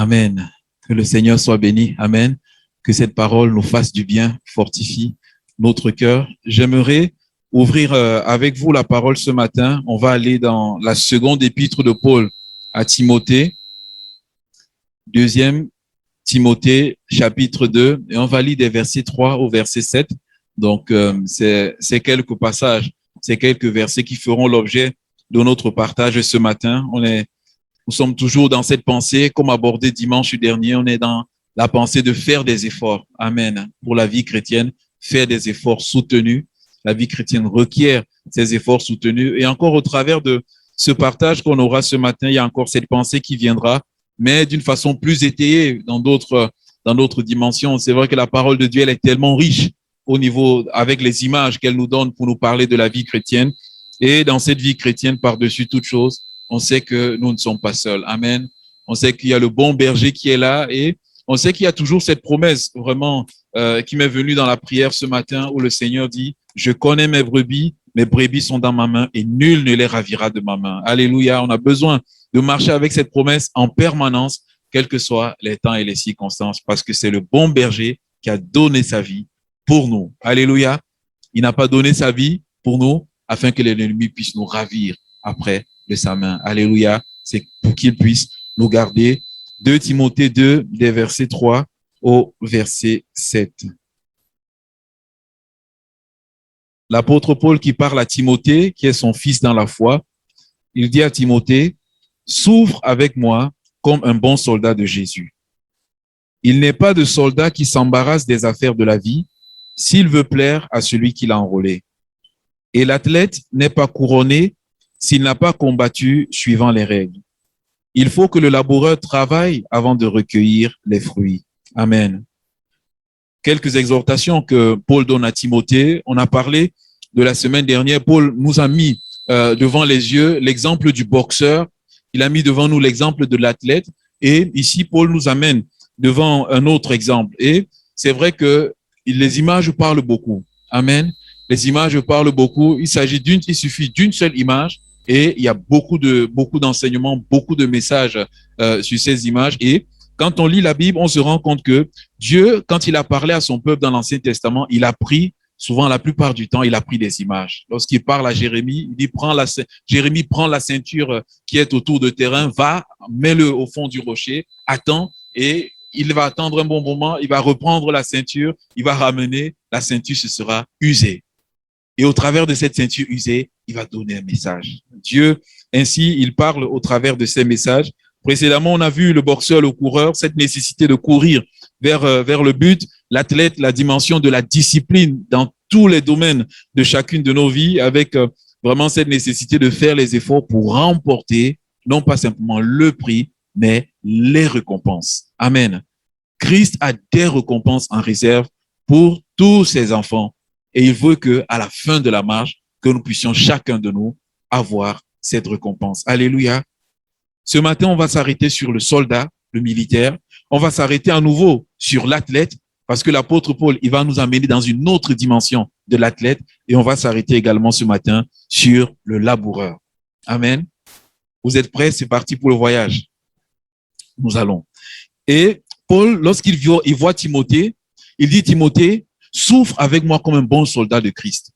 Amen. Que le Seigneur soit béni. Amen. Que cette parole nous fasse du bien, fortifie notre cœur. J'aimerais ouvrir avec vous la parole ce matin. On va aller dans la seconde épître de Paul à Timothée, deuxième Timothée, chapitre 2, et on va lire des versets 3 au verset 7. Donc, c'est quelques passages, c'est quelques versets qui feront l'objet de notre partage ce matin. Nous sommes toujours dans cette pensée, comme abordé dimanche dernier, on est dans la pensée de faire des efforts. Amen. Pour la vie chrétienne, faire des efforts soutenus. La vie chrétienne requiert ces efforts soutenus. Et encore au travers de ce partage qu'on aura ce matin, il y a encore cette pensée qui viendra, mais d'une façon plus étayée dans d'autres dimensions. C'est vrai que la parole de Dieu, elle est tellement riche au niveau, avec les images qu'elle nous donne pour nous parler de la vie chrétienne. Et dans cette vie chrétienne, par-dessus toute chose, on sait que nous ne sommes pas seuls. Amen. On sait qu'il y a le bon berger qui est là et on sait qu'il y a toujours cette promesse vraiment qui m'est venue dans la prière ce matin où le Seigneur dit « Je connais mes brebis sont dans ma main et nul ne les ravira de ma main. » Alléluia. On a besoin de marcher avec cette promesse en permanence, quels que soient les temps et les circonstances, parce que c'est le bon berger qui a donné sa vie pour nous. Alléluia. Il n'a pas donné sa vie pour nous afin que l'ennemi puisse nous ravir après de sa main. Alléluia. C'est pour qu'il puisse nous garder. 2 Timothée 2, des versets 3 au verset 7. L'apôtre Paul qui parle à Timothée, qui est son fils dans la foi, il dit à Timothée, « Souffre avec moi comme un bon soldat de Jésus. Il n'est pas de soldat qui s'embarrasse des affaires de la vie s'il veut plaire à celui qui l'a enrôlé. Et l'athlète n'est pas couronné s'il n'a pas combattu suivant les règles. Il faut que le laboureur travaille avant de recueillir les fruits. » Amen. Quelques exhortations que Paul donne à Timothée. On a parlé de la semaine dernière. Paul nous a mis devant les yeux l'exemple du boxeur. Il a mis devant nous l'exemple de l'athlète. Et ici, Paul nous amène devant un autre exemple. Et c'est vrai que les images parlent beaucoup. Amen. Les images parlent beaucoup. Il suffit d'une seule image. Et il y a beaucoup d'enseignements, beaucoup de messages sur ces images. Et quand on lit la Bible, on se rend compte que Dieu, quand il a parlé à son peuple dans l'Ancien Testament, il a pris, souvent la plupart du temps, il a pris des images. Lorsqu'il parle à Jérémie, il dit, Jérémie, prends la ceinture qui est autour de terrain, va, mets-le au fond du rocher, attends, et il va attendre un bon moment, il va reprendre la ceinture, il va ramener, la ceinture se sera usée. Et au travers de cette ceinture usée, il va donner un message. Dieu, ainsi, il parle au travers de ces messages. Précédemment, on a vu le boxeur, le coureur, cette nécessité de courir vers le but, l'athlète, la dimension de la discipline dans tous les domaines de chacune de nos vies, avec vraiment cette nécessité de faire les efforts pour remporter, non pas simplement le prix, mais les récompenses. Amen. Christ a des récompenses en réserve pour tous ses enfants. Et il veut que, à la fin de la marche, que nous puissions chacun de nous avoir cette récompense. Alléluia. Ce matin, on va s'arrêter sur le soldat, le militaire. On va s'arrêter à nouveau sur l'athlète, parce que l'apôtre Paul, il va nous amener dans une autre dimension de l'athlète. Et on va s'arrêter également ce matin sur le laboureur. Amen. Vous êtes prêts? C'est parti pour le voyage. Nous allons. Et Paul, lorsqu'il voit Timothée, il dit, Timothée, souffre avec moi comme un bon soldat de Christ.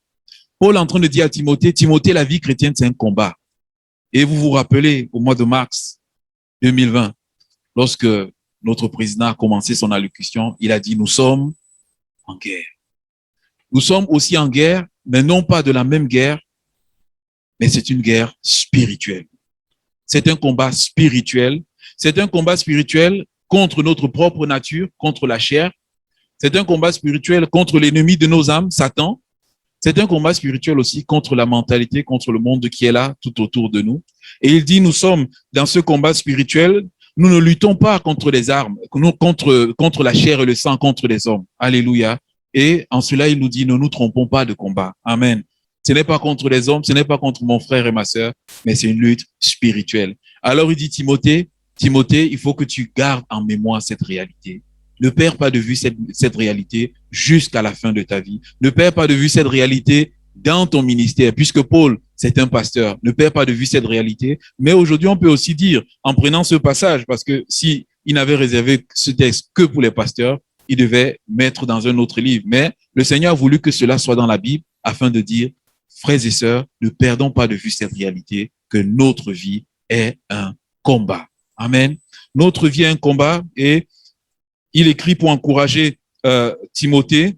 Paul est en train de dire à Timothée, Timothée, la vie chrétienne, c'est un combat. Et vous vous rappelez, au mois de mars 2020, lorsque notre président a commencé son allocution, il a dit, nous sommes en guerre. Nous sommes aussi en guerre, mais non pas de la même guerre, mais c'est une guerre spirituelle. C'est un combat spirituel. C'est un combat spirituel contre notre propre nature, contre la chair. C'est un combat spirituel contre l'ennemi de nos âmes, Satan. C'est un combat spirituel aussi contre la mentalité, contre le monde qui est là, tout autour de nous. Et il dit, nous sommes dans ce combat spirituel, nous ne luttons pas contre les armes, contre la chair et le sang, contre les hommes. Alléluia. Et en cela, il nous dit, ne nous trompons pas de combat. Amen. Ce n'est pas contre les hommes, ce n'est pas contre mon frère et ma sœur, mais c'est une lutte spirituelle. Alors il dit, Timothée, il faut que tu gardes en mémoire cette réalité. Ne perds pas de vue cette réalité jusqu'à la fin de ta vie. Ne perds pas de vue cette réalité dans ton ministère, puisque Paul, c'est un pasteur. Ne perds pas de vue cette réalité. Mais aujourd'hui, on peut aussi dire, en prenant ce passage, parce que si il n'avait réservé ce texte que pour les pasteurs, il devait mettre dans un autre livre. Mais le Seigneur a voulu que cela soit dans la Bible afin de dire, frères et sœurs, ne perdons pas de vue cette réalité que notre vie est un combat. Amen. Notre vie est un combat et il écrit pour encourager Timothée.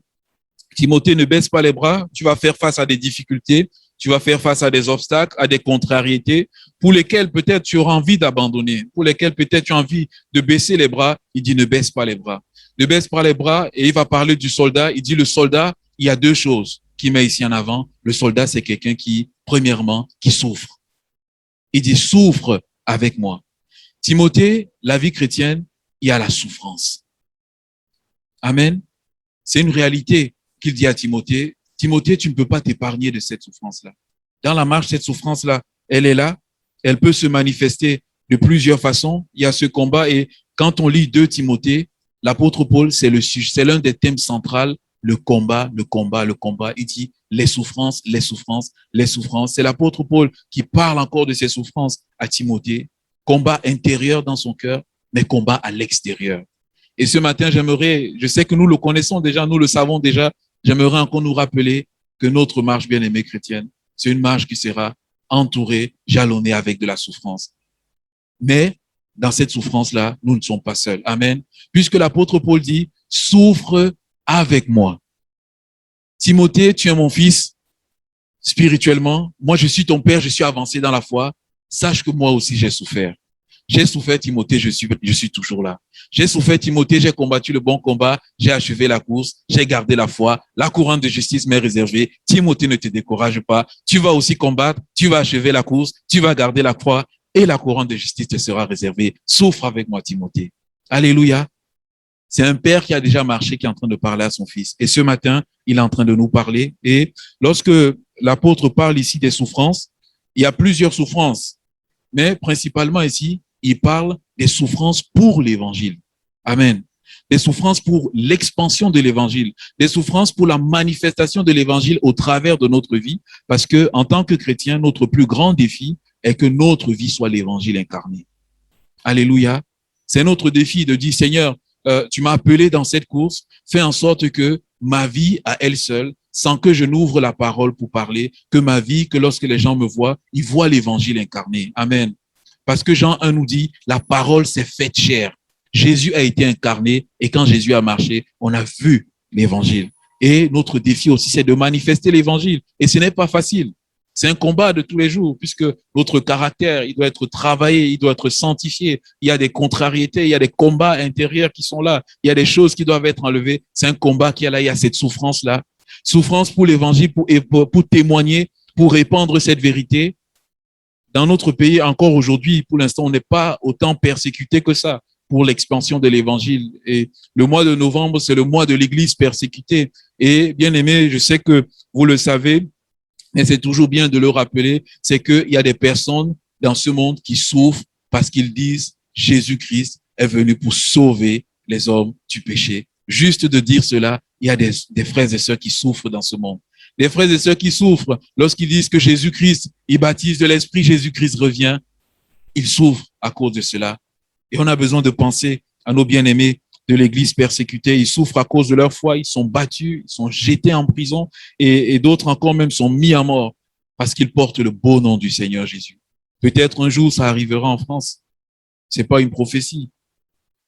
Timothée, ne baisse pas les bras, tu vas faire face à des difficultés, tu vas faire face à des obstacles, à des contrariétés pour lesquelles peut-être tu auras envie d'abandonner, pour lesquelles peut-être tu as envie de baisser les bras. Il dit ne baisse pas les bras. Ne baisse pas les bras et il va parler du soldat. Il dit le soldat, il y a deux choses qu'il met ici en avant. Le soldat, c'est quelqu'un qui, premièrement, qui souffre. Il dit souffre avec moi. Timothée, la vie chrétienne, il y a la souffrance. Amen. C'est une réalité qu'il dit à Timothée. Timothée, tu ne peux pas t'épargner de cette souffrance-là. Dans la marche, cette souffrance-là, elle est là. Elle peut se manifester de plusieurs façons. Il y a ce combat et quand on lit 2 Timothée, l'apôtre Paul, c'est l'un des thèmes centraux, le combat, le combat, le combat. Il dit les souffrances, les souffrances, les souffrances. C'est l'apôtre Paul qui parle encore de ces souffrances à Timothée. Combat intérieur dans son cœur, mais combat à l'extérieur. Et ce matin, je sais que nous le connaissons déjà, nous le savons déjà, j'aimerais encore nous rappeler que notre marche bien-aimée chrétienne, c'est une marche qui sera entourée, jalonnée avec de la souffrance. Mais dans cette souffrance-là, nous ne sommes pas seuls. Amen. Puisque l'apôtre Paul dit, souffre avec moi. Timothée, tu es mon fils spirituellement. Moi, je suis ton père, je suis avancé dans la foi. Sache que moi aussi, j'ai souffert. J'ai souffert, Timothée, je suis toujours là. J'ai souffert, Timothée, j'ai combattu le bon combat, j'ai achevé la course, j'ai gardé la foi, la couronne de justice m'est réservée. Timothée, ne te décourage pas. Tu vas aussi combattre, tu vas achever la course, tu vas garder la foi et la couronne de justice te sera réservée. Souffre avec moi, Timothée. Alléluia. C'est un père qui a déjà marché, qui est en train de parler à son fils. Et ce matin, il est en train de nous parler. Et lorsque l'apôtre parle ici des souffrances, il y a plusieurs souffrances. Mais principalement ici, il parle des souffrances pour l'évangile. Amen. Des souffrances pour l'expansion de l'évangile. Des souffrances pour la manifestation de l'évangile au travers de notre vie. Parce que, en tant que chrétien, notre plus grand défi est que notre vie soit l'évangile incarné. Alléluia. C'est notre défi de dire, Seigneur, tu m'as appelé dans cette course, fais en sorte que ma vie à elle seule, sans que je n'ouvre la parole pour parler, que ma vie, que lorsque les gens me voient, ils voient l'évangile incarné. Amen. Parce que Jean 1 nous dit, la parole s'est faite chair. Jésus a été incarné et quand Jésus a marché, on a vu l'évangile. Et notre défi aussi, c'est de manifester l'évangile. Et ce n'est pas facile. C'est un combat de tous les jours puisque notre caractère, il doit être travaillé, il doit être sanctifié. Il y a des contrariétés, il y a des combats intérieurs qui sont là. Il y a des choses qui doivent être enlevées. C'est un combat qui est là, il y a cette souffrance-là. Souffrance pour l'évangile, pour témoigner, pour répandre cette vérité. Dans notre pays, encore aujourd'hui, pour l'instant, on n'est pas autant persécuté que ça pour l'expansion de l'évangile. Et le mois de novembre, c'est le mois de l'église persécutée. Et bien aimé, je sais que vous le savez, mais c'est toujours bien de le rappeler, c'est qu'il y a des personnes dans ce monde qui souffrent parce qu'ils disent Jésus-Christ est venu pour sauver les hommes du péché. Juste de dire cela, il y a des frères et sœurs qui souffrent dans ce monde. Des frères et sœurs qui souffrent lorsqu'ils disent que Jésus-Christ, il baptise de l'Esprit, Jésus-Christ revient. Ils souffrent à cause de cela. Et on a besoin de penser à nos bien-aimés de l'Église persécutée. Ils souffrent à cause de leur foi, ils sont battus, ils sont jetés en prison et d'autres encore même sont mis à mort parce qu'ils portent le beau nom du Seigneur Jésus. Peut-être un jour ça arrivera en France. C'est pas une prophétie.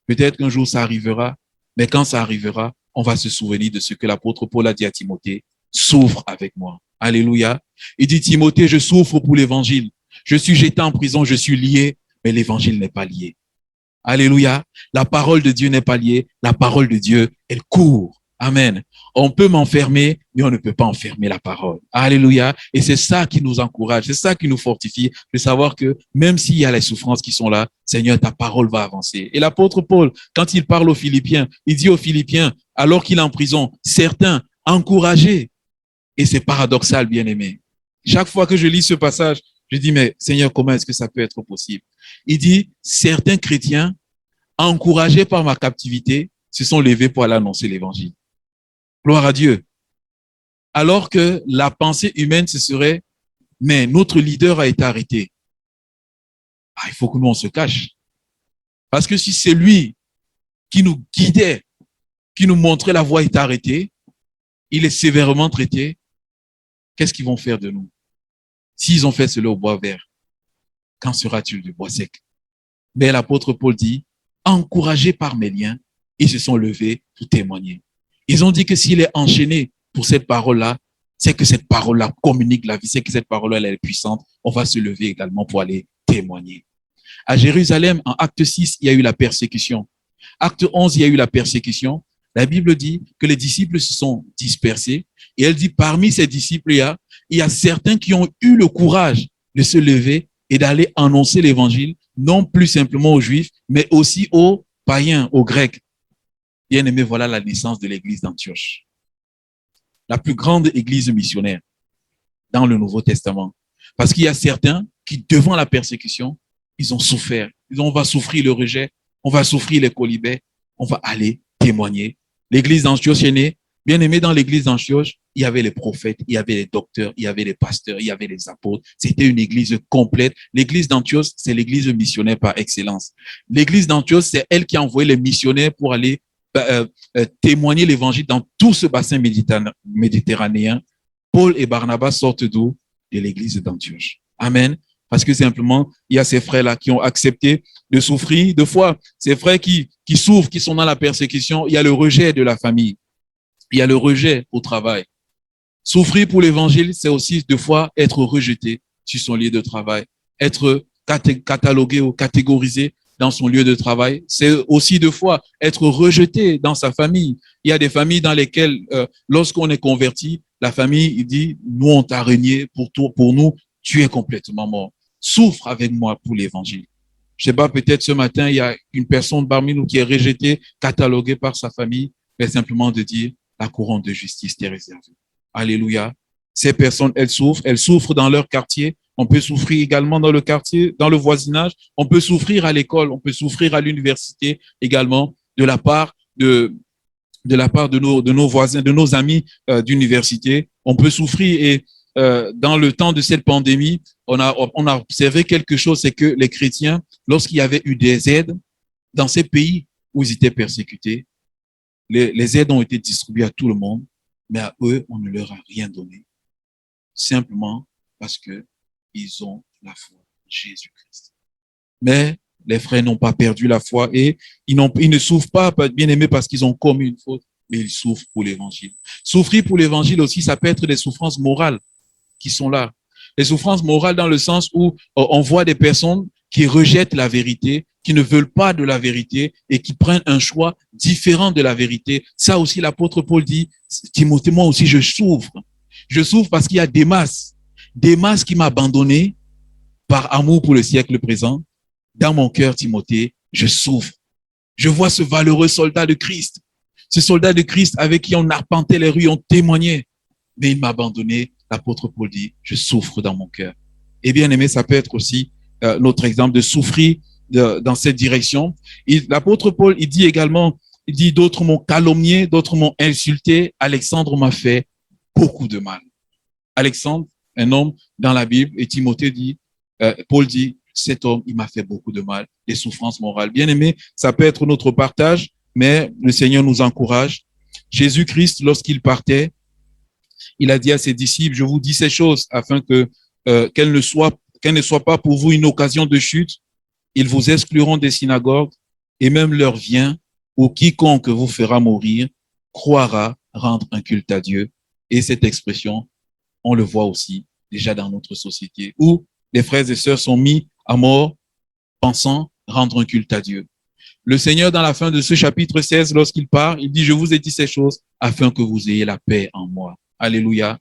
Peut-être qu'un jour ça arrivera, mais quand ça arrivera, on va se souvenir de ce que l'apôtre Paul a dit à Timothée. Souffre avec moi. Alléluia. Il dit, Timothée, je souffre pour l'évangile. Je suis jeté en prison, je suis lié, mais l'évangile n'est pas lié. Alléluia. La parole de Dieu n'est pas liée. La parole de Dieu, elle court. Amen. On peut m'enfermer, mais on ne peut pas enfermer la parole. Alléluia. Et c'est ça qui nous encourage, c'est ça qui nous fortifie, de savoir que même s'il y a les souffrances qui sont là, Seigneur, ta parole va avancer. Et l'apôtre Paul, quand il parle aux Philippiens, il dit aux Philippiens, alors qu'il est en prison, certains encouragés. Et c'est paradoxal, bien-aimé. Chaque fois que je lis ce passage, je dis, mais Seigneur, comment est-ce que ça peut être possible? Il dit, certains chrétiens, encouragés par ma captivité, se sont levés pour aller annoncer l'évangile. Gloire à Dieu. Alors que la pensée humaine, ce serait, mais notre leader a été arrêté. Ah, il faut que nous, on se cache. Parce que si c'est lui qui nous guidait, qui nous montrait la voie est arrêtée, il est sévèrement traité, qu'est-ce qu'ils vont faire de nous? S'ils ont fait cela au bois vert, qu'en sera-t-il du bois sec? Mais l'apôtre Paul dit, encouragés par mes liens, ils se sont levés pour témoigner. Ils ont dit que s'il est enchaîné pour cette parole-là, c'est que cette parole-là communique la vie, c'est que cette parole-là elle est puissante. On va se lever également pour aller témoigner. À Jérusalem, en acte 6, il y a eu la persécution. Acte 11, il y a eu la persécution. La Bible dit que les disciples se sont dispersés et elle dit parmi ces disciples, il y a certains qui ont eu le courage de se lever et d'aller annoncer l'évangile, non plus simplement aux Juifs, mais aussi aux païens, aux Grecs. Bien aimé, voilà la naissance de l'église d'Antioche. La plus grande église missionnaire dans le Nouveau Testament. Parce qu'il y a certains qui, devant la persécution, ils ont souffert. Ils ont, on va souffrir le rejet, on va souffrir les colibets, on va aller témoigner. L'église d'Antioche est née. Bien aimé, dans l'église d'Antioche, il y avait les prophètes, il y avait les docteurs, il y avait les pasteurs, il y avait les apôtres. C'était une église complète. L'église d'Antioche, c'est l'église missionnaire par excellence. L'église d'Antioche, c'est elle qui a envoyé les missionnaires pour aller témoigner l'évangile dans tout ce bassin méditerranéen. Paul et Barnabas sortent d'où? De l'église d'Antioche. Amen. Parce que simplement, il y a ces frères-là qui ont accepté de souffrir. Deux fois, ces frères qui souffrent, qui sont dans la persécution, il y a le rejet de la famille. Il y a le rejet au travail. Souffrir pour l'évangile, c'est aussi deux fois être rejeté sur son lieu de travail, être catalogué ou catégorisé dans son lieu de travail. C'est aussi deux fois être rejeté dans sa famille. Il y a des familles dans lesquelles, lorsqu'on est converti, la famille il dit, nous on t'a régné pour nous, tu es complètement mort. Souffre avec moi pour l'évangile. Je sais pas, peut-être ce matin, il y a une personne parmi nous qui est rejetée, cataloguée par sa famille, mais simplement de dire, la couronne de justice t'est réservée. Alléluia. Ces personnes, elles souffrent dans leur quartier. On peut souffrir également dans le quartier, dans le voisinage. On peut souffrir à l'école, on peut souffrir à l'université également de la part de nos voisins, de nos amis d'université. On peut souffrir et dans le temps de cette pandémie, on a observé quelque chose, c'est que les chrétiens, lorsqu'il y avait eu des aides dans ces pays où ils étaient persécutés, les aides ont été distribuées à tout le monde, mais à eux, on ne leur a rien donné. Simplement parce que ils ont la foi en Jésus-Christ. Mais les frères n'ont pas perdu la foi et ils ne souffrent pas, bien aimés, parce qu'ils ont commis une faute, mais ils souffrent pour l'évangile. Souffrir pour l'évangile aussi, ça peut être des souffrances morales qui sont là. Les souffrances morales dans le sens où on voit des personnes qui rejettent la vérité, qui ne veulent pas de la vérité et qui prennent un choix différent de la vérité. Ça aussi, l'apôtre Paul dit, Timothée, moi aussi, je souffre. Je souffre parce qu'il y a Démas qui m'a abandonné par amour pour le siècle présent. Dans mon cœur, Timothée, je souffre. Je vois ce valeureux soldat de Christ. Ce soldat de Christ avec qui on arpentait les rues, on témoignait. Mais il m'a abandonné. L'apôtre Paul dit, je souffre dans mon cœur. Et bien aimé, ça peut être aussi notre exemple de souffrir dans cette direction. L'apôtre Paul, il dit également, il dit, d'autres m'ont calomnié, d'autres m'ont insulté. Alexandre m'a fait beaucoup de mal. Alexandre, un homme dans la Bible, et Timothée dit, Paul dit, cet homme, il m'a fait beaucoup de mal, des souffrances morales. Bien aimé, ça peut être notre partage, mais le Seigneur nous encourage. Jésus-Christ, lorsqu'il partait, il a dit à ses disciples, je vous dis ces choses afin que qu'elles ne soient pas pour vous une occasion de chute. Ils vous excluront des synagogues et même leur vient ou quiconque vous fera mourir croira rendre un culte à Dieu. Et cette expression, on le voit aussi déjà dans notre société où les frères et sœurs sont mis à mort pensant rendre un culte à Dieu. Le Seigneur, dans la fin de ce chapitre 16, lorsqu'il part, il dit, je vous ai dit ces choses afin que vous ayez la paix en moi. Alléluia.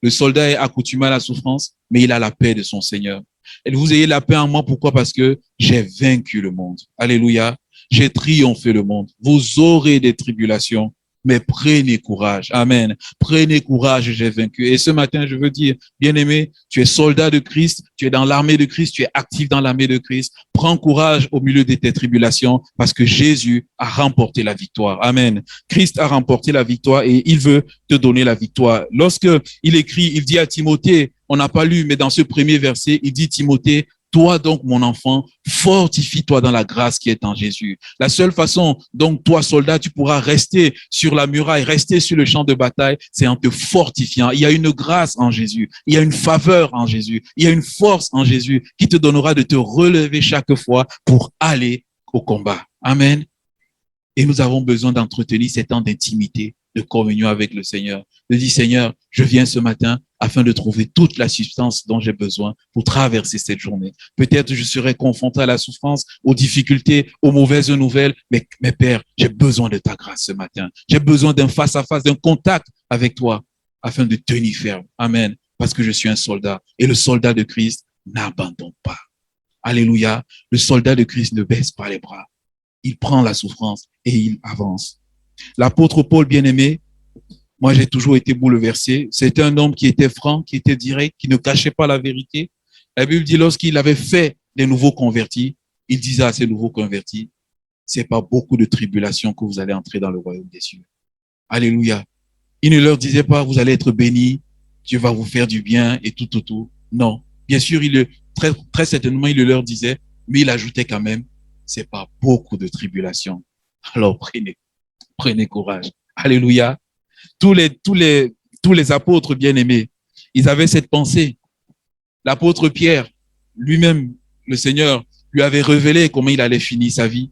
Le soldat est accoutumé à la souffrance, mais il a la paix de son Seigneur. Et vous ayez la paix en moi, pourquoi? Parce que j'ai vaincu le monde. Alléluia. J'ai triomphé le monde. Vous aurez des tribulations, mais prenez courage. Amen. Prenez courage, j'ai vaincu. Et ce matin, je veux dire, bien-aimé, tu es soldat de Christ, tu es dans l'armée de Christ, tu es actif dans l'armée de Christ. Prends courage au milieu de tes tribulations parce que Jésus a remporté la victoire. Amen. Christ a remporté la victoire et il veut te donner la victoire. Lorsque il écrit, il dit à Timothée, on n'a pas lu, mais dans ce premier verset, il dit, Timothée, Toi donc, mon enfant, fortifie-toi dans la grâce qui est en Jésus. La seule façon dont toi, soldat, tu pourras rester sur la muraille, rester sur le champ de bataille, c'est en te fortifiant. Il y a une grâce en Jésus. Il y a une faveur en Jésus. Il y a une force en Jésus qui te donnera de te relever chaque fois pour aller au combat. Amen. Et nous avons besoin d'entretenir ces temps d'intimité, de communion avec le Seigneur. De dire, Seigneur, je viens ce matin afin de trouver toute la substance dont j'ai besoin pour traverser cette journée. Peut-être je serai confronté à la souffrance, aux difficultés, aux mauvaises nouvelles, mais Père, j'ai besoin de ta grâce ce matin. J'ai besoin d'un face-à-face, d'un contact avec toi afin de tenir ferme. Amen. Parce que je suis un soldat. Et le soldat de Christ n'abandonne pas. Alléluia. Le soldat de Christ ne baisse pas les bras. Il prend la souffrance et il avance. L'apôtre Paul, bien-aimé, moi j'ai toujours été bouleversé. C'était un homme qui était franc, qui était direct, qui ne cachait pas la vérité. La Bible dit lorsqu'il avait fait des nouveaux convertis, il disait à ces nouveaux convertis, c'est pas beaucoup de tribulations que vous allez entrer dans le royaume des cieux. Alléluia. Il ne leur disait pas, vous allez être bénis, Dieu va vous faire du bien et tout. Non. Bien sûr, très certainement, il le leur disait, mais il ajoutait quand même, c'est pas beaucoup de tribulations. Alors prenez courage. Alléluia. Tous les apôtres bien-aimés, ils avaient cette pensée. L'apôtre Pierre, lui-même, le Seigneur lui avait révélé comment il allait finir sa vie.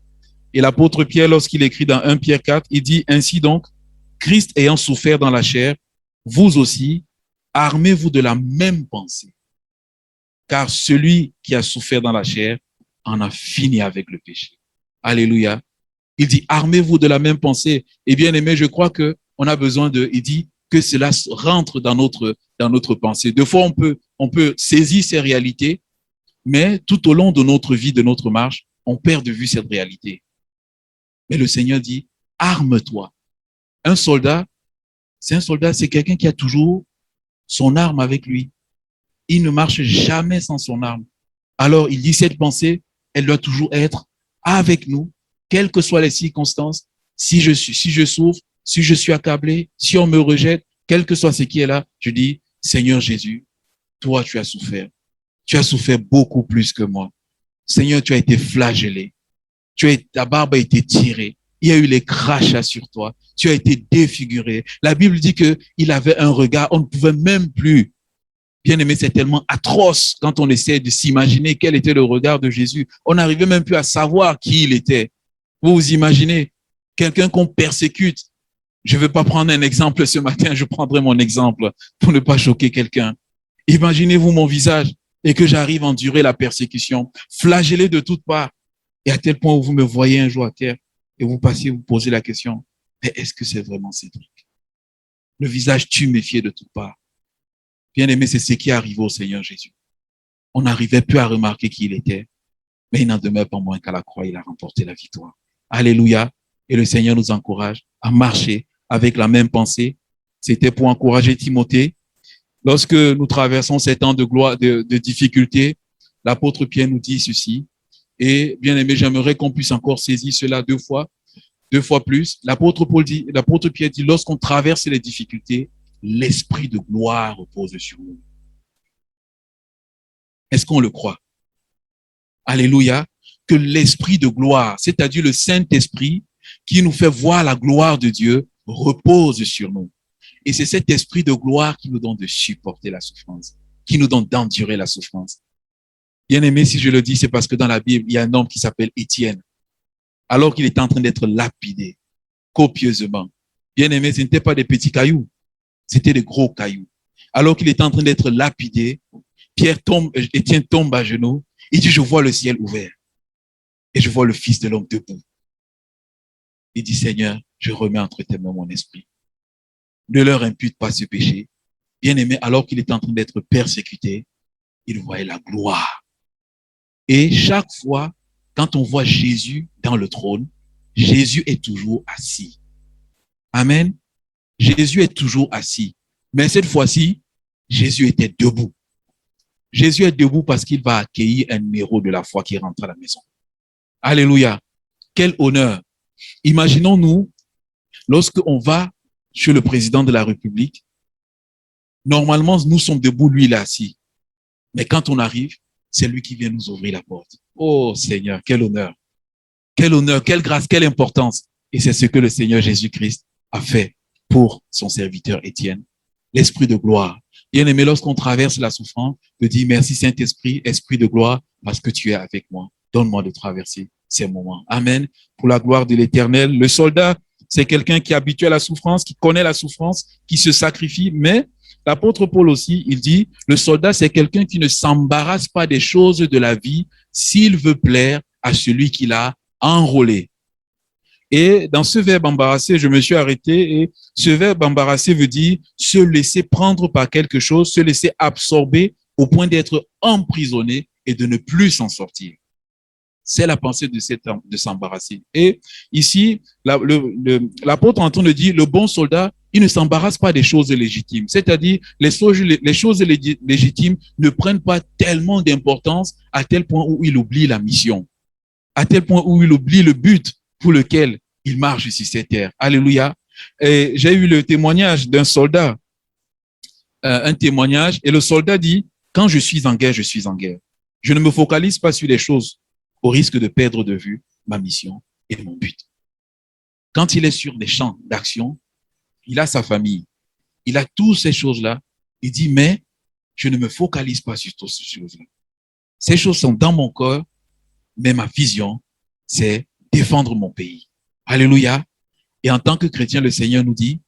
Et l'apôtre Pierre, lorsqu'il écrit dans 1 Pierre 4, il dit, ainsi donc, Christ ayant souffert dans la chair, vous aussi, armez-vous de la même pensée. Car celui qui a souffert dans la chair en a fini avec le péché. Alléluia. Il dit, armez-vous de la même pensée. Et bien aimé, je crois que on a besoin il dit que cela rentre dans notre pensée. Des fois, on peut saisir ces réalités, mais tout au long de notre vie, de notre marche, on perd de vue cette réalité. Mais le Seigneur dit, arme-toi. Un soldat, c'est quelqu'un qui a toujours son arme avec lui. Il ne marche jamais sans son arme. Alors, il dit, cette pensée, elle doit toujours être avec nous, quelles que soient les circonstances. Si je souffre, si je suis accablé, si on me rejette, quel que soit ce qui est là, je dis, Seigneur Jésus, toi, tu as souffert. Tu as souffert beaucoup plus que moi. Seigneur, tu as été flagellé. Ta barbe a été tirée. Il y a eu les crachats sur toi. Tu as été défiguré. La Bible dit qu'il avait un regard, on ne pouvait même plus. Bien aimé, c'est tellement atroce quand on essaie de s'imaginer quel était le regard de Jésus. On n'arrivait même plus à savoir qui il était. Vous vous imaginez quelqu'un qu'on persécute. Je ne vais pas prendre un exemple ce matin, je prendrai mon exemple pour ne pas choquer quelqu'un. Imaginez-vous mon visage et que j'arrive à endurer la persécution, flagellé de toutes parts. Et à tel point où vous me voyez un jour à terre et vous passez, vous posez la question, mais est-ce que c'est vraiment Cédric? Le visage tuméfié de toutes parts. Bien aimé, c'est ce qui est arrivé au Seigneur Jésus. On n'arrivait plus à remarquer qui il était, mais il n'en demeure pas moins qu'à la croix, il a remporté la victoire. Alléluia. Et le Seigneur nous encourage à marcher avec la même pensée. C'était pour encourager Timothée. Lorsque nous traversons ces temps de gloire, de difficulté, l'apôtre Pierre nous dit ceci. Et bien aimé, j'aimerais qu'on puisse encore saisir cela deux fois plus. L'apôtre Pierre dit, lorsqu'on traverse les difficultés, l'esprit de gloire repose sur nous. Est-ce qu'on le croit? Alléluia. Que l'esprit de gloire, c'est-à-dire le Saint-Esprit qui nous fait voir la gloire de Dieu, repose sur nous. Et c'est cet esprit de gloire qui nous donne de supporter la souffrance, qui nous donne d'endurer la souffrance. Bien aimé, si je le dis, c'est parce que dans la Bible, il y a un homme qui s'appelle Étienne. Alors qu'il était en train d'être lapidé, copieusement. Bien aimé, ce n'étaient pas des petits cailloux, c'était des gros cailloux. Alors qu'il était en train d'être lapidé, Étienne tombe à genoux, il dit, je vois le ciel ouvert. Et je vois le Fils de l'homme debout. Il dit, Seigneur, je remets entre tes mains mon esprit. Ne leur impute pas ce péché. Bien aimé, alors qu'il est en train d'être persécuté, il voyait la gloire. Et chaque fois, quand on voit Jésus dans le trône, Jésus est toujours assis. Amen. Jésus est toujours assis. Mais cette fois-ci, Jésus était debout. Jésus est debout parce qu'il va accueillir un héros de la foi qui rentre à la maison. Alléluia. Quel honneur. Imaginons-nous, lorsqu'on va chez le président de la République, normalement, nous sommes debout, lui, il est assis. Mais quand on arrive, c'est lui qui vient nous ouvrir la porte. Oh Seigneur, quel honneur, quelle grâce, quelle importance. Et c'est ce que le Seigneur Jésus-Christ a fait pour son serviteur Étienne. L'esprit de gloire. Bien aimé, lorsqu'on traverse la souffrance, de dire merci Saint-Esprit, esprit de gloire, parce que tu es avec moi. Donne-moi de traverser ces moments. Amen. Pour la gloire de l'Éternel. Le soldat, c'est quelqu'un qui est habitué à la souffrance, qui connaît la souffrance, qui se sacrifie. Mais l'apôtre Paul aussi, il dit, le soldat, c'est quelqu'un qui ne s'embarrasse pas des choses de la vie s'il veut plaire à celui qui l'a enrôlé. Et dans ce verbe embarrasser, je me suis arrêté et ce verbe embarrasser veut dire se laisser prendre par quelque chose, se laisser absorber au point d'être emprisonné et de ne plus s'en sortir. C'est la pensée de s'embarrasser. Et ici, l'apôtre en train de dire, le bon soldat, il ne s'embarrasse pas des choses légitimes. C'est-à-dire, les choses légitimes ne prennent pas tellement d'importance à tel point où il oublie la mission, à tel point où il oublie le but pour lequel il marche sur cette terre. Alléluia. Et j'ai eu le témoignage d'un soldat, un témoignage, et le soldat dit, quand je suis en guerre, je suis en guerre. Je ne me focalise pas sur les choses au risque de perdre de vue ma mission et mon but. Quand il est sur des champs d'action, il a sa famille, il a toutes ces choses-là, il dit, mais je ne me focalise pas sur toutes ces choses-là. Ces choses sont dans mon corps, mais ma vision, c'est défendre mon pays. Alléluia. Et en tant que chrétien, le Seigneur nous dit,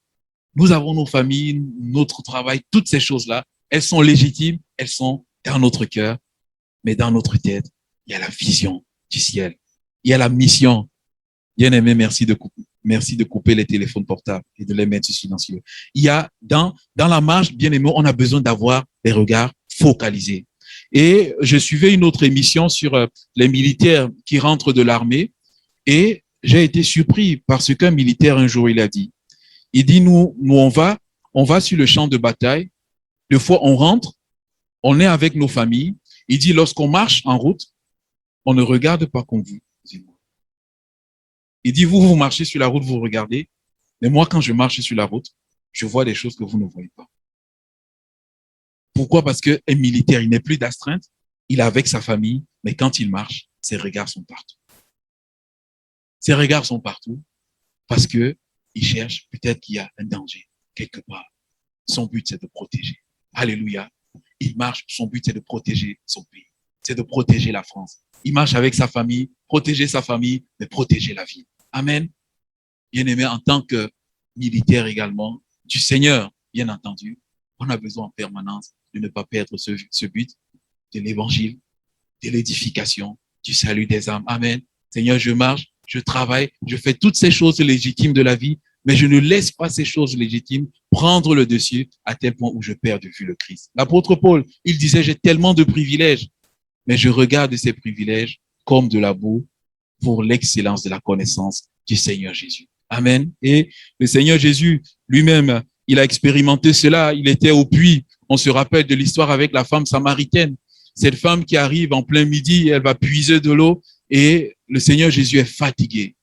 nous avons nos familles, notre travail, toutes ces choses-là, elles sont légitimes, elles sont dans notre cœur, mais dans notre tête, il y a la vision du ciel. Il y a la mission. Bien-aimé, merci de couper les téléphones portables et de les mettre silencieux. Il y a dans la marche, bien-aimé, on a besoin d'avoir des regards focalisés. Et je suivais une autre émission sur les militaires qui rentrent de l'armée et j'ai été surpris parce qu'un militaire un jour il a dit, nous on va sur le champ de bataille, des fois on rentre, on est avec nos familles, il dit lorsqu'on marche en route, on ne regarde pas comme vous. Il dit vous marchez sur la route, vous regardez, mais moi quand je marche sur la route, je vois des choses que vous ne voyez pas. Pourquoi? Parce qu'un militaire, il n'est plus d'astreinte, il est avec sa famille, mais quand il marche, ses regards sont partout. Ses regards sont partout parce que il cherche, peut-être qu'il y a un danger quelque part. Son but, c'est de protéger. Alléluia. Il marche, son but, c'est de protéger son pays. C'est de protéger la France. Il marche avec sa famille, protéger sa famille, mais protéger la vie. Amen. Bien-aimé, en tant que militaire également, du Seigneur, bien entendu, on a besoin en permanence de ne pas perdre ce but de l'évangile, de l'édification, du salut des âmes. Amen. Seigneur, je marche, je travaille, je fais toutes ces choses légitimes de la vie, mais je ne laisse pas ces choses légitimes prendre le dessus à tel point où je perds de vue le Christ. L'apôtre Paul, il disait, j'ai tellement de privilèges, mais je regarde ces privilèges comme de la boue pour l'excellence de la connaissance du Seigneur Jésus. Amen. Et le Seigneur Jésus lui-même, il a expérimenté cela. Il était au puits. On se rappelle de l'histoire avec la femme samaritaine. Cette femme qui arrive en plein midi, elle va puiser de l'eau et le Seigneur Jésus est fatigué.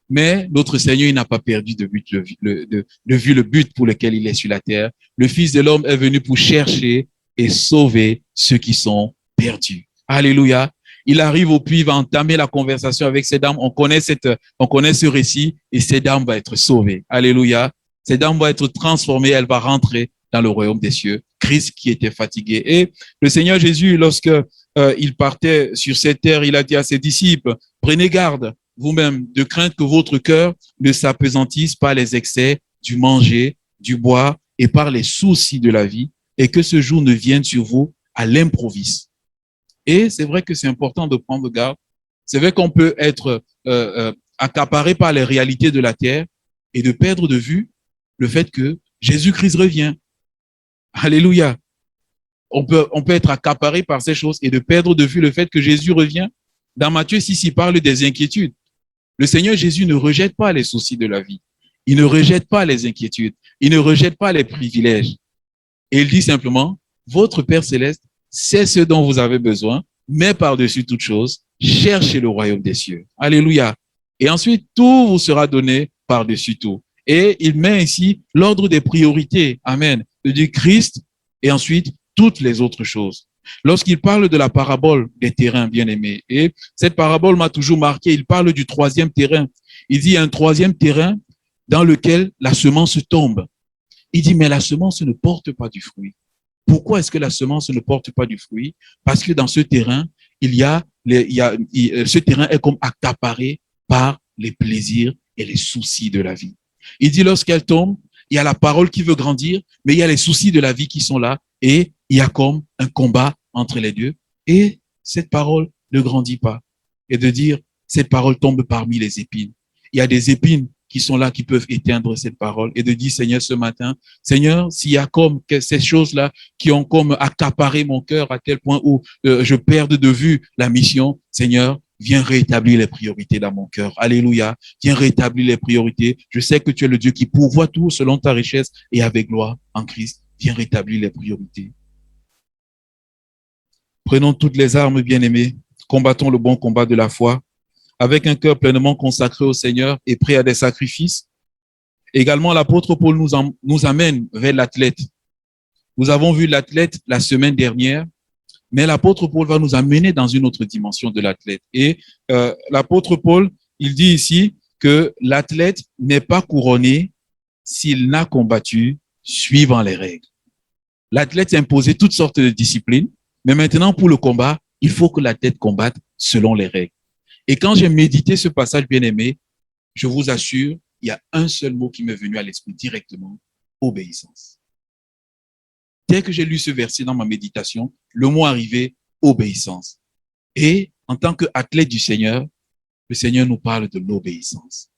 Mais notre Seigneur, il n'a pas perdu de vue le but pour lequel il est sur la terre. Le Fils de l'homme est venu pour chercher et sauver ceux qui sont perdus. Alléluia. Il arrive au puits, il va entamer la conversation avec ces dames. On connaît ce récit et cette dame va être sauvée. Alléluia. Cette dame va être transformée, elle va rentrer dans le royaume des cieux. Christ qui était fatigué. Et le Seigneur Jésus, lorsque il partait sur cette terre, il a dit à ses disciples, prenez garde vous-même de crainte que votre cœur ne s'apesantisse par les excès du manger, du boire et par les soucis de la vie et que ce jour ne vienne sur vous à l'improviste. Et c'est vrai que c'est important de prendre garde. C'est vrai qu'on peut être accaparé par les réalités de la terre et de perdre de vue le fait que Jésus-Christ revient. Alléluia. On peut être accaparé par ces choses et de perdre de vue le fait que Jésus revient. Dans Matthieu 6, il parle des inquiétudes. Le Seigneur Jésus ne rejette pas les soucis de la vie. Il ne rejette pas les inquiétudes. Il ne rejette pas les privilèges. Et il dit simplement, votre Père Céleste, c'est ce dont vous avez besoin, mais par-dessus toute chose, cherchez le royaume des cieux. Alléluia. Et ensuite, tout vous sera donné par-dessus tout. Et il met ici l'ordre des priorités. Amen. Du Christ et ensuite toutes les autres choses. Lorsqu'il parle de la parabole des terrains, bien aimés, et cette parabole m'a toujours marqué, il parle du troisième terrain. Il dit un troisième terrain dans lequel la semence tombe. Il dit, mais la semence ne porte pas du fruit. Pourquoi est-ce que la semence ne porte pas du fruit? Parce que dans ce terrain, ce terrain est comme accaparé par les plaisirs et les soucis de la vie. Il dit, lorsqu'elle tombe, il y a la parole qui veut grandir, mais il y a les soucis de la vie qui sont là et il y a comme un combat entre les deux. Et cette parole ne grandit pas. Et de dire, cette parole tombe parmi les épines. Il y a des épines qui sont là, qui peuvent éteindre cette parole et de dire, Seigneur, ce matin, Seigneur, s'il y a comme ces choses-là qui ont comme accaparé mon cœur à tel point où je perde de vue la mission, Seigneur, viens rétablir les priorités dans mon cœur. Alléluia. Viens rétablir les priorités. Je sais que tu es le Dieu qui pourvoit tout selon ta richesse et avec gloire en Christ. Viens rétablir les priorités. Prenons toutes les armes, bien-aimés. Combattons le bon combat de la foi avec un cœur pleinement consacré au Seigneur et prêt à des sacrifices. Également, l'apôtre Paul nous amène vers l'athlète. Nous avons vu l'athlète la semaine dernière, mais l'apôtre Paul va nous amener dans une autre dimension de l'athlète. Et l'apôtre Paul, il dit ici que l'athlète n'est pas couronné s'il n'a combattu suivant les règles. L'athlète imposait toutes sortes de disciplines, mais maintenant pour le combat, il faut que l'athlète combatte selon les règles. Et quand j'ai médité ce passage bien-aimé, je vous assure, il y a un seul mot qui m'est venu à l'esprit directement, obéissance. Dès que j'ai lu ce verset dans ma méditation, le mot arrivait, obéissance. Et en tant qu'athlète du Seigneur, le Seigneur nous parle de l'obéissance.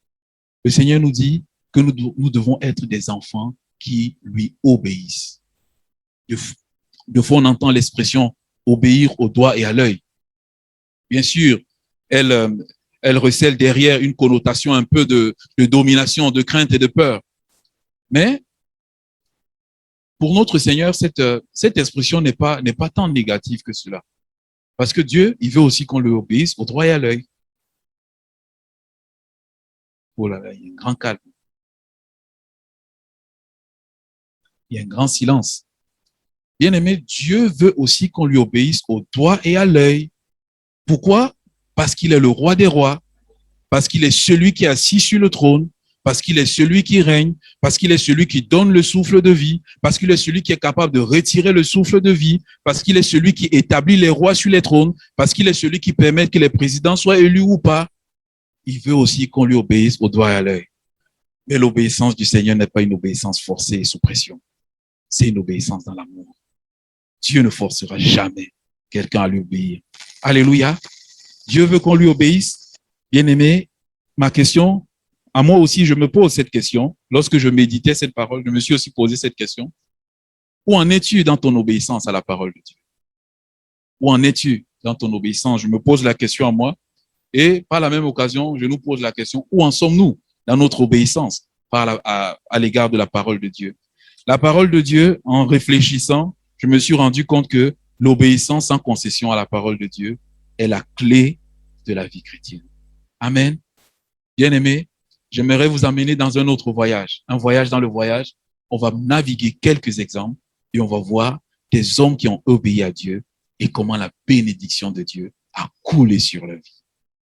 Le Seigneur nous dit que nous devons être des enfants qui lui obéissent. De fois, on entend l'expression obéir au doigt et à l'œil. Bien sûr, elle recèle derrière une connotation un peu de domination, de crainte et de peur. Mais pour notre Seigneur, cette expression n'est pas tant négative que cela. Parce que Dieu, il veut aussi qu'on lui obéisse au droit et à l'œil. Oh là là, il y a un grand calme. Il y a un grand silence. Bien-aimé, Dieu veut aussi qu'on lui obéisse au doigt et à l'œil. Pourquoi? Parce qu'il est le roi des rois, parce qu'il est celui qui est assis sur le trône, parce qu'il est celui qui règne, parce qu'il est celui qui donne le souffle de vie, parce qu'il est celui qui est capable de retirer le souffle de vie, parce qu'il est celui qui établit les rois sur les trônes, parce qu'il est celui qui permet que les présidents soient élus ou pas. Il veut aussi qu'on lui obéisse au doigt et à l'œil. Mais l'obéissance du Seigneur n'est pas une obéissance forcée et sous pression. C'est une obéissance dans l'amour. Dieu ne forcera jamais quelqu'un à lui obéir. Alléluia. Dieu veut qu'on lui obéisse. Bien-aimé, ma question, à moi aussi, je me pose cette question. Lorsque je méditais cette parole, je me suis aussi posé cette question. Où en es-tu dans ton obéissance à la parole de Dieu? Où en es-tu dans ton obéissance? Je me pose la question à moi. Et par la même occasion, je nous pose la question, où en sommes-nous dans notre obéissance à l'égard de la parole de Dieu? La parole de Dieu, en réfléchissant, je me suis rendu compte que l'obéissance sans concession à la parole de Dieu est la clé de la vie chrétienne. Amen. Bien-aimés, j'aimerais vous amener dans un autre voyage. Un voyage dans le voyage. On va naviguer quelques exemples et on va voir des hommes qui ont obéi à Dieu et comment la bénédiction de Dieu a coulé sur leur vie.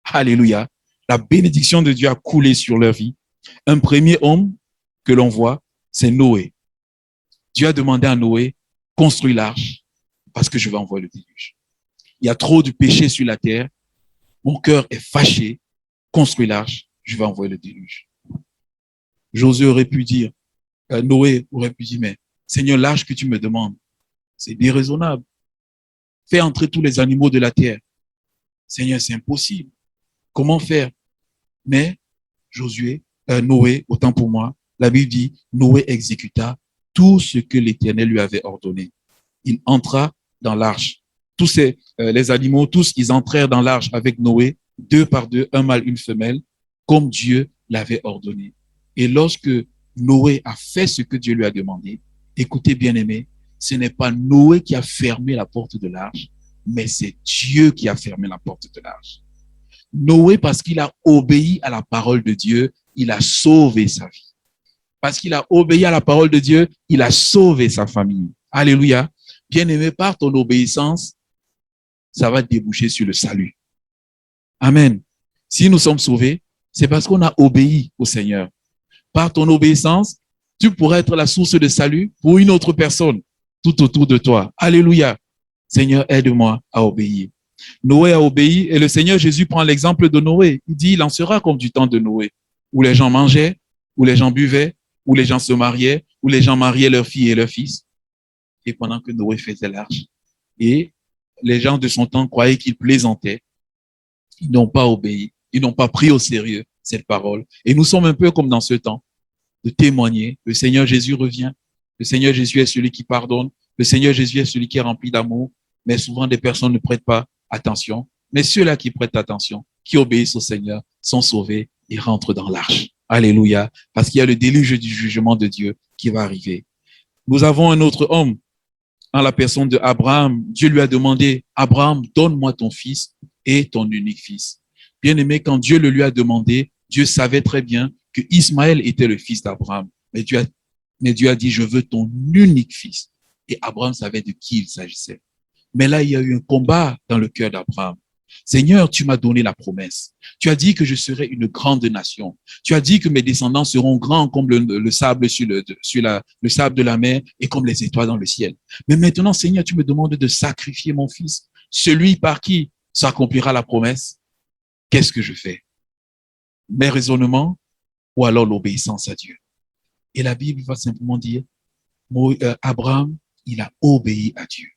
Alléluia. La bénédiction de Dieu a coulé sur leur vie. Un premier homme que l'on voit, c'est Noé. Dieu a demandé à Noé, construis l'arche parce que je vais envoyer le déluge. Il y a trop de péché sur la terre. Mon cœur est fâché. Construis l'arche, je vais envoyer le déluge. Josué aurait pu dire, Noé aurait pu dire, mais Seigneur, l'arche que tu me demandes, c'est déraisonnable. Fais entrer tous les animaux de la terre. Seigneur, c'est impossible. Comment faire? Mais Noé, autant pour moi, la Bible dit, Noé exécuta tout ce que l'Éternel lui avait ordonné. Il entra dans l'arche. Tous les animaux, tous, ils entrèrent dans l'arche avec Noé, 2 par 2, un mâle, une femelle, comme Dieu l'avait ordonné. Et lorsque Noé a fait ce que Dieu lui a demandé, écoutez bien aimé, ce n'est pas Noé qui a fermé la porte de l'arche, mais c'est Dieu qui a fermé la porte de l'arche. Noé, parce qu'il a obéi à la parole de Dieu, il a sauvé sa vie. Parce qu'il a obéi à la parole de Dieu, il a sauvé sa famille. Alléluia. Bien-aimé, par ton obéissance, ça va déboucher sur le salut. Amen. Si nous sommes sauvés, c'est parce qu'on a obéi au Seigneur. Par ton obéissance, tu pourrais être la source de salut pour une autre personne tout autour de toi. Alléluia. Seigneur, aide-moi à obéir. Noé a obéi et le Seigneur Jésus prend l'exemple de Noé. Il dit, il en sera comme du temps de Noé, où les gens mangeaient, où les gens buvaient, où les gens se mariaient, où les gens mariaient leurs filles et leurs fils. Et pendant que Noé faisait l'arche. Et les gens de son temps croyaient qu'il plaisantait. Ils n'ont pas obéi. Ils n'ont pas pris au sérieux cette parole. Et nous sommes un peu comme dans ce temps, de témoigner. Le Seigneur Jésus revient. Le Seigneur Jésus est celui qui pardonne. Le Seigneur Jésus est celui qui est rempli d'amour. Mais souvent, des personnes ne prêtent pas attention. Mais ceux-là qui prêtent attention, qui obéissent au Seigneur, sont sauvés et rentrent dans l'arche. Alléluia. Parce qu'il y a le déluge du jugement de Dieu qui va arriver. Nous avons un autre homme, en la personne de Abraham. Dieu lui a demandé, Abraham, donne-moi ton fils et ton unique fils. Bien aimé, quand Dieu le lui a demandé, Dieu savait très bien que Ismaël était le fils d'Abraham. Mais Dieu a dit, je veux ton unique fils. Et Abraham savait de qui il s'agissait. Mais là, il y a eu un combat dans le cœur d'Abraham. Seigneur, tu m'as donné la promesse. Tu as dit que je serai une grande nation. Tu as dit que mes descendants seront grands comme le sable sur le sable de la mer et comme les étoiles dans le ciel. Mais maintenant, Seigneur, tu me demandes de sacrifier mon fils, celui par qui s'accomplira la promesse. Qu'est-ce que je fais? Mes raisonnements ou alors l'obéissance à Dieu? Et la Bible va simplement dire, Abraham, il a obéi à Dieu.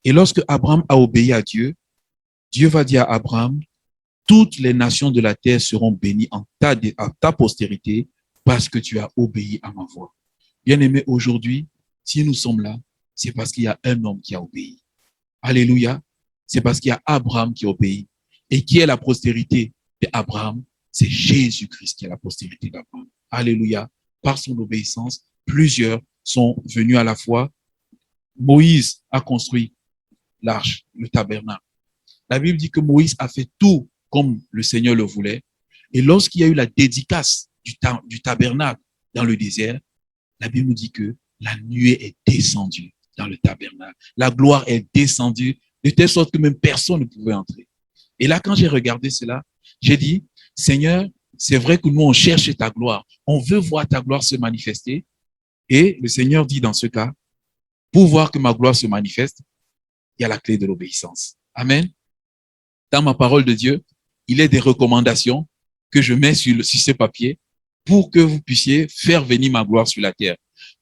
Et lorsque Abraham a obéi à Dieu, Dieu va dire à Abraham, toutes les nations de la terre seront bénies à ta postérité parce que tu as obéi à ma voix. Bien-aimé, aujourd'hui, si nous sommes là, c'est parce qu'il y a un homme qui a obéi. Alléluia. C'est parce qu'il y a Abraham qui a obéi. Et qui est la postérité d'Abraham? C'est Jésus-Christ qui est la postérité d'Abraham. Alléluia. Par son obéissance, plusieurs sont venus à la fois. Moïse a construit l'arche, le tabernacle. La Bible dit que Moïse a fait tout comme le Seigneur le voulait. Et lorsqu'il y a eu la dédicace du tabernacle dans le désert, la Bible nous dit que la nuée est descendue dans le tabernacle. La gloire est descendue de telle sorte que même personne ne pouvait entrer. Et là, quand j'ai regardé cela, j'ai dit, Seigneur, c'est vrai que nous, on cherche ta gloire. On veut voir ta gloire se manifester. Et le Seigneur dit dans ce cas, pour voir que ma gloire se manifeste, il y a la clé de l'obéissance. Amen. Dans ma parole de Dieu, il y a des recommandations que je mets sur ce papier pour que vous puissiez faire venir ma gloire sur la terre.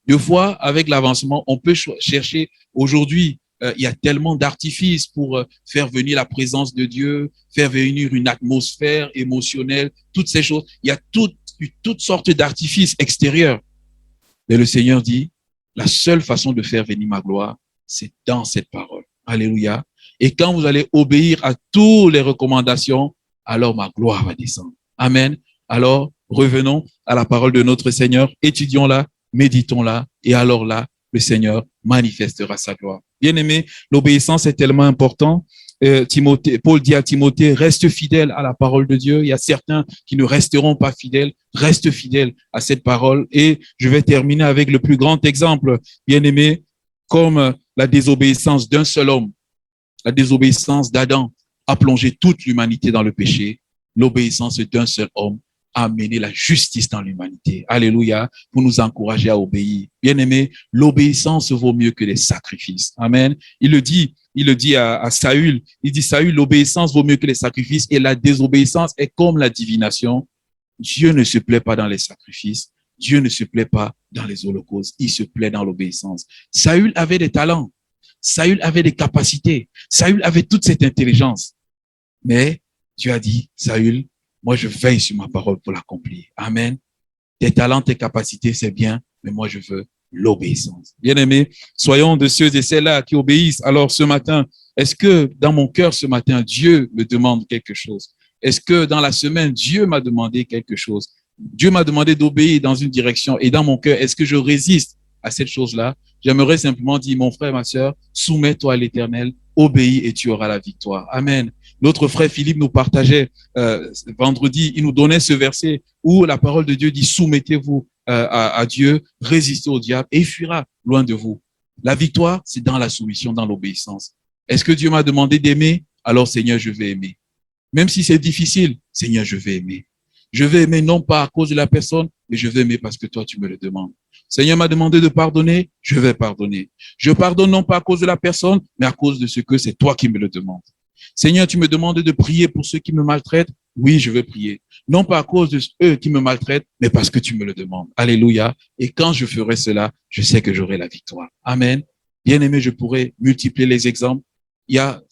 Deux fois, avec l'avancement, on peut chercher aujourd'hui, il y a tellement d'artifices pour faire venir la présence de Dieu, faire venir une atmosphère émotionnelle, toutes ces choses. Il y a toutes sortes d'artifices extérieurs. Mais le Seigneur dit, la seule façon de faire venir ma gloire, c'est dans cette parole. Alléluia. Et quand vous allez obéir à toutes les recommandations, alors ma gloire va descendre. Amen. Alors, revenons à la parole de notre Seigneur, étudions-la, méditons-la, et alors là, le Seigneur manifestera sa gloire. Bien-aimé, l'obéissance est tellement importante. Paul dit à Timothée, reste fidèle à la parole de Dieu. Il y a certains qui ne resteront pas fidèles. Reste fidèle à cette parole. Et je vais terminer avec le plus grand exemple, bien-aimé, comme la désobéissance d'un seul homme. La désobéissance d'Adam a plongé toute l'humanité dans le péché. L'obéissance d'un seul homme a amené la justice dans l'humanité. Alléluia, pour nous encourager à obéir. Bien-aimé, l'obéissance vaut mieux que les sacrifices. Amen. Il le dit à Saül. Il dit, Saül, l'obéissance vaut mieux que les sacrifices et la désobéissance est comme la divination. Dieu ne se plaît pas dans les sacrifices. Dieu ne se plaît pas dans les holocaustes. Il se plaît dans l'obéissance. Saül avait des talents. Saül avait des capacités. Saül avait toute cette intelligence. Mais Dieu a dit, Saül, moi je veille sur ma parole pour l'accomplir. Amen. Tes talents, tes capacités, c'est bien, mais moi je veux l'obéissance. Bien-aimés, soyons de ceux et celles-là qui obéissent. Alors ce matin, est-ce que dans mon cœur ce matin, Dieu me demande quelque chose? Est-ce que dans la semaine, Dieu m'a demandé quelque chose? Dieu m'a demandé d'obéir dans une direction et dans mon cœur, est-ce que je résiste à cette chose-là? J'aimerais simplement dire, mon frère, ma sœur, soumets-toi à l'Éternel, obéis et tu auras la victoire. Amen. Notre frère Philippe nous partageait vendredi, il nous donnait ce verset où la parole de Dieu dit, soumettez-vous à Dieu, résistez au diable et il fuira loin de vous. La victoire, c'est dans la soumission, dans l'obéissance. Est-ce que Dieu m'a demandé d'aimer? Alors, Seigneur, je vais aimer. Même si c'est difficile, Seigneur, je vais aimer. Je vais aimer non pas à cause de la personne, mais je vais aimer parce que toi, tu me le demandes. Seigneur m'a demandé de pardonner, je vais pardonner. Je pardonne non pas à cause de la personne, mais à cause de ce que c'est toi qui me le demandes. Seigneur, tu me demandes de prier pour ceux qui me maltraitent. Oui, je vais prier. Non pas à cause de eux qui me maltraitent, mais parce que tu me le demandes. Alléluia. Et quand je ferai cela, je sais que j'aurai la victoire. Amen. Bien aimé, je pourrais multiplier les exemples. Il y a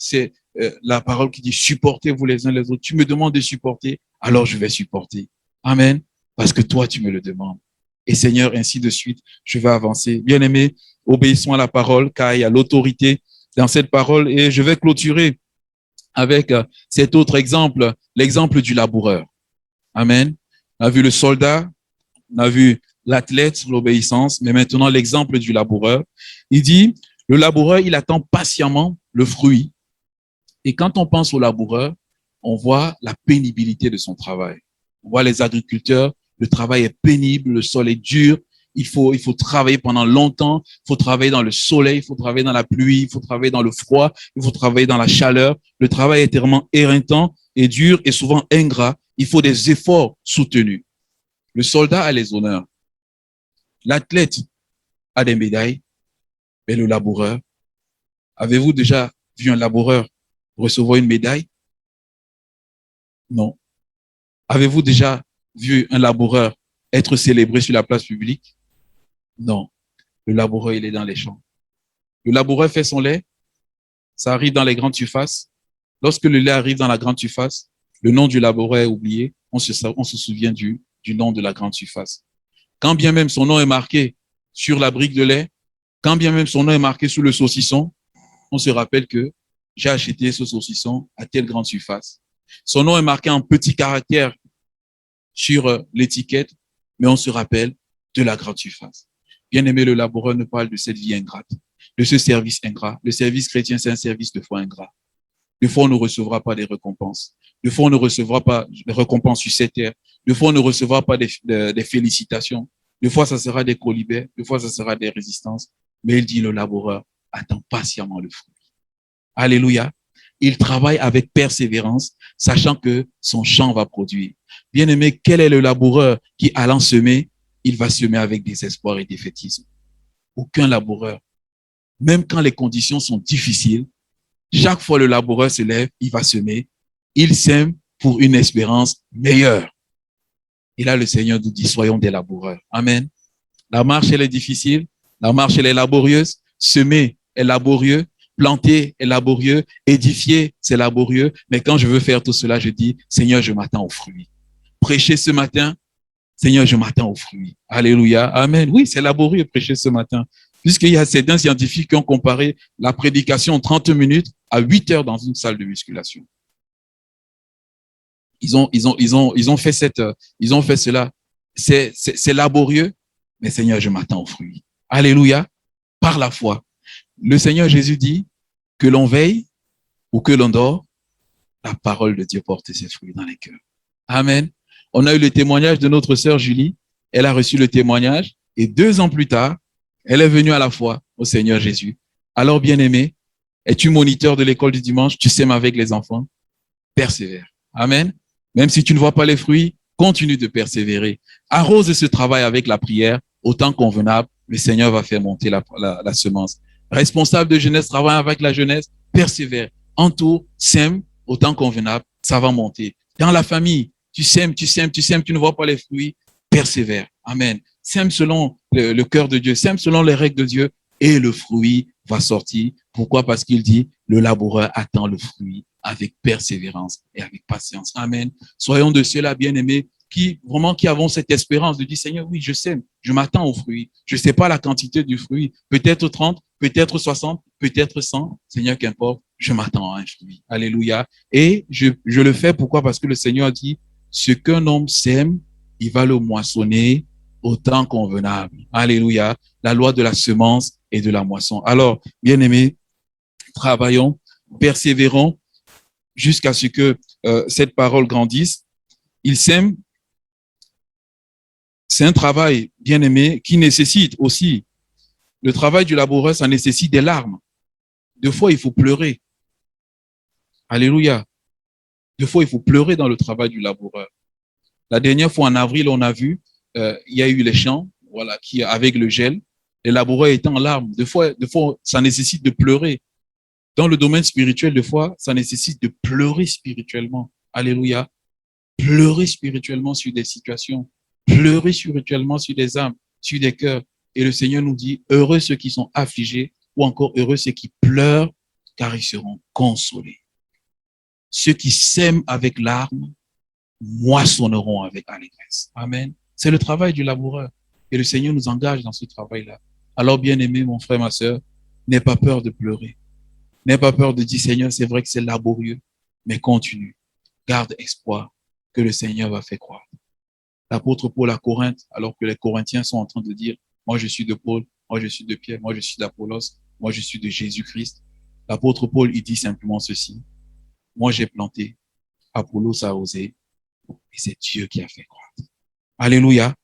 la parole qui dit supportez-vous les uns les autres. Tu me demandes de supporter, alors je vais supporter. Amen. Parce que toi, tu me le demandes. Et Seigneur, ainsi de suite, je vais avancer. Bien aimé, obéissons à la parole, car il y a l'autorité dans cette parole. Et je vais clôturer avec cet autre exemple, l'exemple du laboureur. Amen. On a vu le soldat, on a vu l'athlète, l'obéissance, mais maintenant l'exemple du laboureur. Il dit, le laboureur, il attend patiemment le fruit. Et quand on pense au laboureur, on voit la pénibilité de son travail. On voit les agriculteurs, le travail est pénible, le sol est dur, il faut travailler pendant longtemps, il faut travailler dans le soleil, il faut travailler dans la pluie, il faut travailler dans le froid, il faut travailler dans la chaleur. Le travail est tellement éreintant et dur et souvent ingrat. Il faut des efforts soutenus. Le soldat a les honneurs. L'athlète a des médailles, mais le laboureur, avez-vous déjà vu un laboureur recevoir une médaille? Non. Avez-vous déjà vu un laboureur être célébré sur la place publique? Non. Le laboureur, il est dans les champs. Le laboureur fait son lait, ça arrive dans les grandes surfaces. Lorsque le lait arrive dans la grande surface, le nom du laboureur est oublié. On se souvient du nom de la grande surface. Quand bien même son nom est marqué sur la brique de lait, quand bien même son nom est marqué sur le saucisson, on se rappelle que j'ai acheté ce saucisson à telle grande surface. Son nom est marqué en petits caractères sur l'étiquette, mais on se rappelle de la grande surface. Bien aimé, le laboureur ne parle de cette vie ingrate, de ce service ingrat. Le service chrétien, c'est un service de foi ingrat. Des fois, on ne recevra pas des récompenses. Des fois, on ne recevra pas des récompenses sur cette terre. Des fois, on ne recevra pas des félicitations. Des fois, ça sera des colibets. Des fois, ça sera des résistances. Mais il dit, le laboureur attend patiemment le fruit. Alléluia. Il travaille avec persévérance, sachant que son champ va produire. Bien aimé, quel est le laboureur qui, allant semer, il va semer avec désespoir et défaitisme? Aucun laboureur. Même quand les conditions sont difficiles, chaque fois le laboureur se lève, il va semer. Il sème pour une espérance meilleure. Et là, le Seigneur nous dit, soyons des laboureurs. Amen. La marche, elle est difficile. La marche, elle est laborieuse. Semer est laborieux. Planter est laborieux. Édifier, c'est laborieux. Mais quand je veux faire tout cela, je dis, Seigneur, je m'attends aux fruits. Prêcher ce matin, Seigneur, je m'attends aux fruits. Alléluia. Amen. Oui, c'est laborieux prêcher ce matin. Puisqu'il y a certains scientifiques qui ont comparé la prédication en 30 minutes à 8 heures dans une salle de musculation. Ils ont fait cela. C'est laborieux, mais Seigneur, je m'attends aux fruits. Alléluia. Par la foi. Le Seigneur Jésus dit que l'on veille ou que l'on dort, la parole de Dieu porte ses fruits dans les cœurs. Amen. On a eu le témoignage de notre sœur Julie. Elle a reçu le témoignage et 2 ans plus tard, elle est venue à la foi au Seigneur Jésus. Alors, bien-aimé, es-tu moniteur de l'école du dimanche? Tu sèmes avec les enfants? Persévère. Amen. Même si tu ne vois pas les fruits, continue de persévérer. Arrose ce travail avec la prière, au temps convenable. Le Seigneur va faire monter la semence. Responsable de jeunesse, travaille avec la jeunesse, persévère. Entoure, sème, au temps convenable, ça va monter. Dans la famille, tu sèmes, tu ne vois pas les fruits, persévère. Amen. Sème selon le cœur de Dieu, sème selon les règles de Dieu et le fruit va sortir. Pourquoi? Parce qu'il dit, le laboureur attend le fruit avec persévérance et avec patience. Amen. Soyons de ceux-là, bien-aimés, qui avons cette espérance de dire, Seigneur, oui, je sème, je m'attends au fruit. Je ne sais pas la quantité du fruit, peut-être 30, peut-être 60, peut-être 100. Seigneur, qu'importe, je m'attends à un fruit. Alléluia. Et je le fais, pourquoi? Parce que le Seigneur dit, ce qu'un homme sème, il va le moissonner au temps convenable. Alléluia. La loi de la semence et de la moisson. Alors, bien-aimés, travaillons, persévérons jusqu'à ce que cette parole grandisse. Il sème. C'est un travail, bien-aimé, qui nécessite aussi Le travail du laboureur, ça nécessite des larmes. Deux fois, il faut pleurer. Alléluia. Deux fois, il faut pleurer dans le travail du laboureur. La dernière fois, en avril, on a vu, il y a eu les champs, voilà, qui, avec le gel, les laboureurs étaient en larmes. Deux fois, ça nécessite de pleurer. Dans le domaine spirituel, des fois, ça nécessite de pleurer spirituellement. Alléluia. Pleurer spirituellement sur des situations. Pleurer spirituellement sur des âmes, sur des cœurs. Et le Seigneur nous dit, heureux ceux qui sont affligés, ou encore heureux ceux qui pleurent, car ils seront consolés. Ceux qui sèment avec larmes, moissonneront avec allégresse. Amen. C'est le travail du laboureur. Et le Seigneur nous engage dans ce travail-là. Alors, bien-aimé, mon frère, ma sœur, n'aie pas peur de pleurer. N'aie pas peur de dire, Seigneur, c'est vrai que c'est laborieux, mais continue. Garde espoir que le Seigneur va faire croire. L'apôtre Paul à Corinthe, alors que les Corinthiens sont en train de dire, moi je suis de Paul, moi je suis de Pierre, moi je suis d'Apollos, moi je suis de Jésus-Christ. L'apôtre Paul, il dit simplement ceci, moi j'ai planté, Apollos a arrosé, et c'est Dieu qui a fait croire. Alléluia.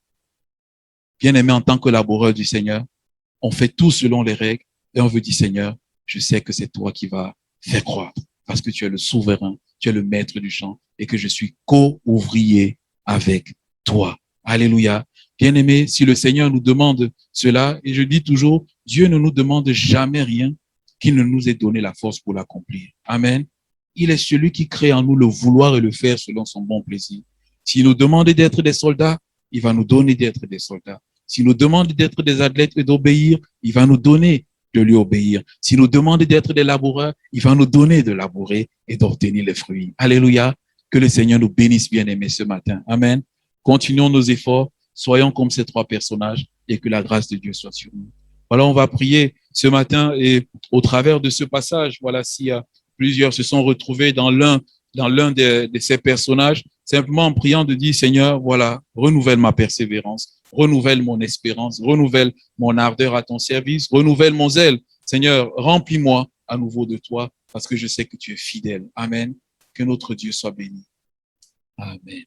Bien-aimé, en tant que laboureur du Seigneur, on fait tout selon les règles et on veut dire, Seigneur, je sais que c'est toi qui vas faire croire parce que tu es le souverain, tu es le maître du champ et que je suis co-ouvrier avec toi. Alléluia. Bien-aimé, si le Seigneur nous demande cela, et je dis toujours, Dieu ne nous demande jamais rien qu'il ne nous ait donné la force pour l'accomplir. Amen. Il est celui qui crée en nous le vouloir et le faire selon son bon plaisir. S'il nous demande d'être des soldats, il va nous donner d'être des soldats. S'il nous demande d'être des athlètes et d'obéir, il va nous donner de lui obéir. S'il nous demande d'être des laboureurs, il va nous donner de labourer et d'obtenir les fruits. Alléluia. Que le Seigneur nous bénisse, bien-aimés, ce matin. Amen. Continuons nos efforts. Soyons comme ces trois personnages et que la grâce de Dieu soit sur nous. Voilà, on va prier ce matin et au travers de ce passage, voilà, s'il y a plusieurs se sont retrouvés dans l'un de ces personnages, simplement en priant de dire, Seigneur, voilà, renouvelle ma persévérance, renouvelle mon espérance, renouvelle mon ardeur à ton service, renouvelle mon zèle. Seigneur, remplis-moi à nouveau de toi parce que je sais que tu es fidèle. Amen. Que notre Dieu soit béni. Amen.